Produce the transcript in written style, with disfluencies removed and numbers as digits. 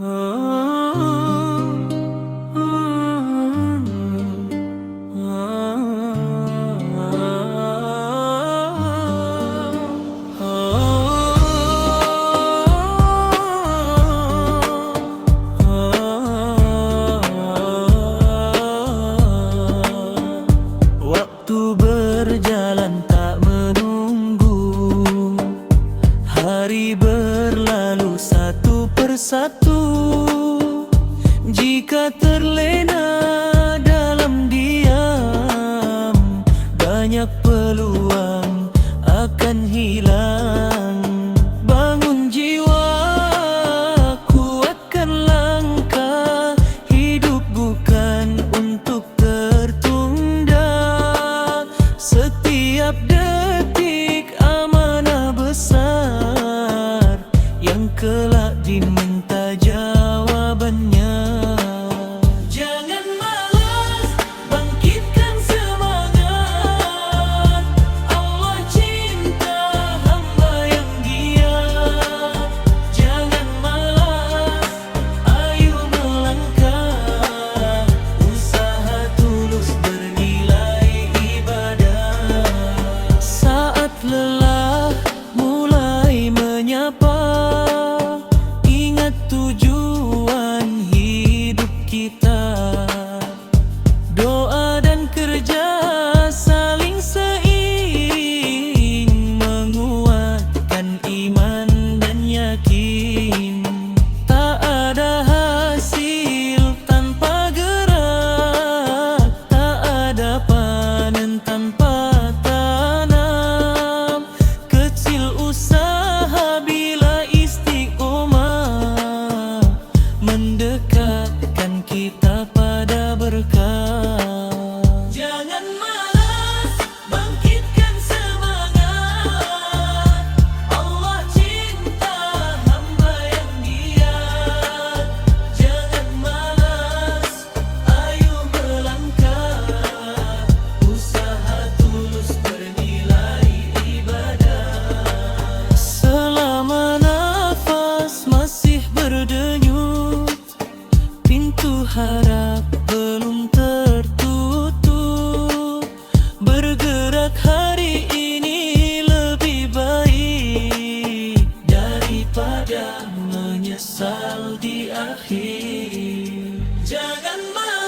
Waktu berjalan tak menunggu, hari berlalu satu persatu. Jika terlena dalam diam, banyak peluang akan hilang. Bangun jiwa, kuatkan langkah, hidup bukan untuk tertunda. Setiap detik amanah besar yang kelak diminta jawabannya. Jangan malas, bangkitkan semangat. Allah cinta hamba yang giat. Jangan malas, ayo melangkah. Usaha tulus bernilai ibadah. Saat lelah mulai menyapa, ingat tujuan hidup kita. Doa dan kerja saling seiring, menguatkan iman dan yakin. Tak ada hasil tanpa gerak, tak ada panen tanpa tanam. Kecil usaha bila istiqomah, mendekatkan kita pada berkah. Jangan malas, bangkitkan semangat. Allah cinta hamba yang giat. Jangan malas, ayo melangkah. Usaha tulus bernilai ibadah. Selama nafas masih berdenyut, pintu harap belum tertutup. Bergerak hari ini lebih baik daripada menyesal di akhir. Jangan malas.